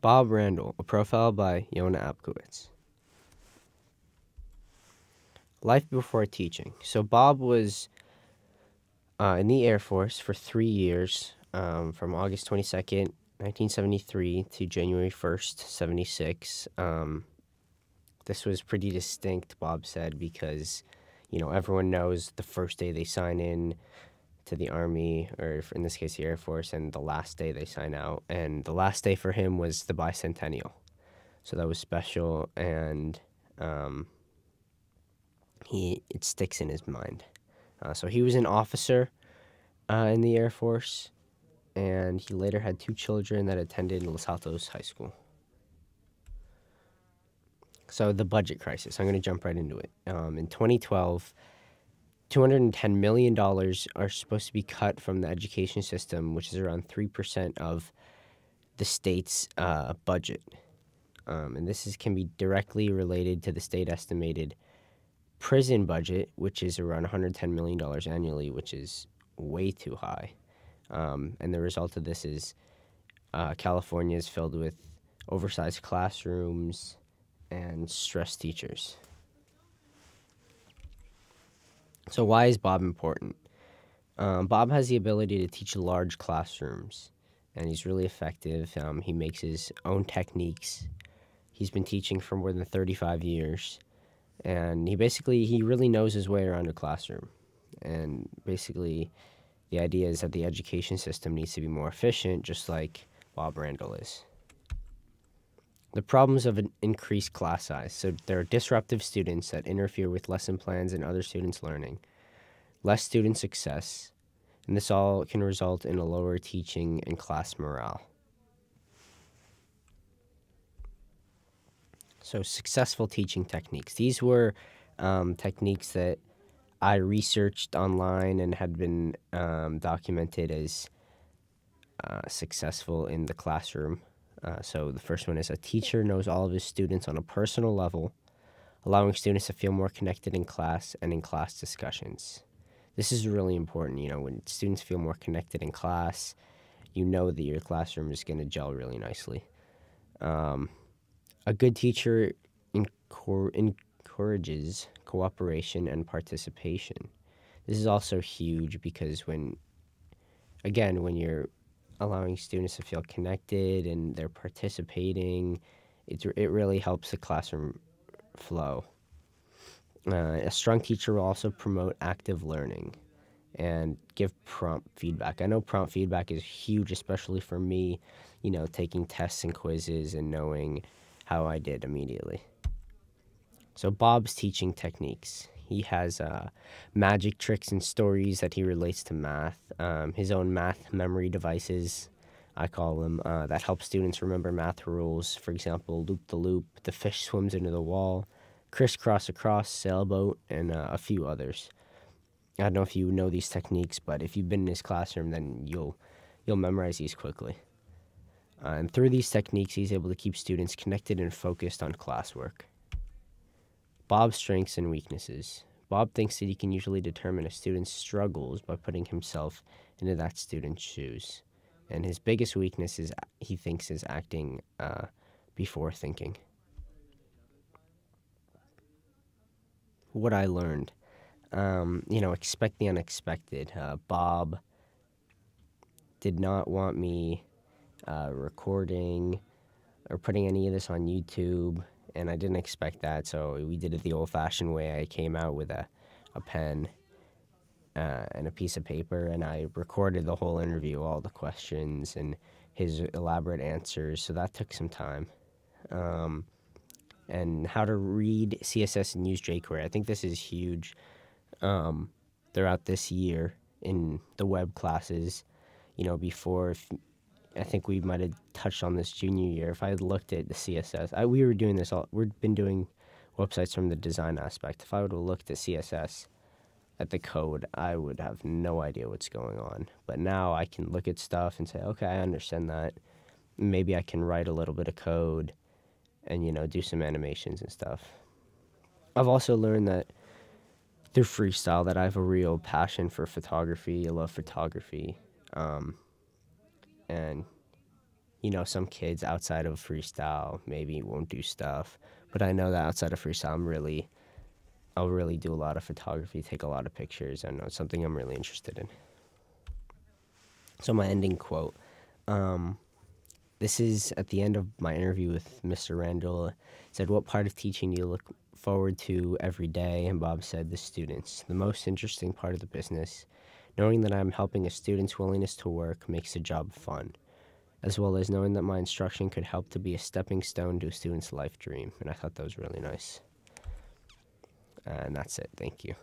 Bob Randall, a profile by Jonah Abkowitz. Life before teaching. So Bob was in the Air Force for 3 years, from August 22nd, 1973 to January 1st, 76. This was pretty distinct, Bob said, because, everyone knows the first day they sign in to the Army, or in this case, the Air Force, and the last day they sign out. And the last day for him was the bicentennial. So that was special, and it sticks in his mind. So he was an officer in the Air Force, and he later had 2 children that attended Los Altos High School. So the budget crisis, I'm going to jump right into it. In 2012, $210 million are supposed to be cut from the education system, which is around 3% of the state's budget. And this can be directly related to the state estimated prison budget, which is around $110 million annually, which is way too high. And the result of this is California is filled with oversized classrooms and stressed teachers. So why is Bob important? Bob has the ability to teach large classrooms, and he's really effective. He makes his own techniques. He's been teaching for more than 35 years, and he really knows his way around a classroom. And basically, the idea is that the education system needs to be more efficient, just like Bob Randall is. The problems of an increased class size. So there are disruptive students that interfere with lesson plans and other students' learning, less student success, and this all can result in a lower teaching and class morale. So successful teaching techniques. These were techniques that I researched online and had been documented as successful in the classroom. So the first one is: a teacher knows all of his students on a personal level, allowing students to feel more connected in class and in class discussions. This is really important. When students feel more connected in class, you know that your classroom is going to gel really nicely. A good teacher encourages cooperation and participation. This is also huge because when you're allowing students to feel connected and they're participating, it really helps the classroom flow. A strong teacher will also promote active learning and give prompt feedback. I know prompt feedback is huge, especially for me, taking tests and quizzes and knowing how I did immediately. So Bob's teaching techniques. He has magic tricks and stories that he relates to math. His own math memory devices, I call them, that help students remember math rules. For example, loop the loop, the fish swims into the wall, crisscross across, sailboat, and a few others. I don't know if you know these techniques, but if you've been in his classroom, then you'll memorize these quickly. And through these techniques, he's able to keep students connected and focused on classwork. Bob's strengths and weaknesses. Bob thinks that he can usually determine a student's struggles by putting himself into that student's shoes. And his biggest weakness is he thinks is acting before thinking. What I learned. Expect the unexpected. Bob did not want me recording or putting any of this on YouTube, and I didn't expect that, so we did it the old-fashioned way. I came out with a pen and a piece of paper, and I recorded the whole interview, all the questions and his elaborate answers, so that took some time. And how to read CSS and use jQuery. I think this is huge throughout this year in the web classes. Before, I think we might have touched on this junior year. If I had looked at the CSS, we were doing this we've been doing websites from the design aspect. If I would have looked at CSS at the code, I would have no idea what's going on. But now I can look at stuff and say, okay, I understand that. Maybe I can write a little bit of code and, do some animations and stuff. I've also learned that through freestyle that I have a real passion for photography. I love photography. And some kids outside of freestyle maybe won't do stuff, but I know that outside of freestyle, I'll really do a lot of photography, take a lot of pictures. I know it's something I'm really interested in. So my ending quote. This is at the end of my interview with Mr. Randall. It said, "What part of teaching do you look forward to every day?" And Bob said, "The students. The most interesting part of the business. Knowing that I'm helping a student's willingness to work makes the job fun, as well as knowing that my instruction could help to be a stepping stone to a student's life dream." And I thought that was really nice. And that's it. Thank you.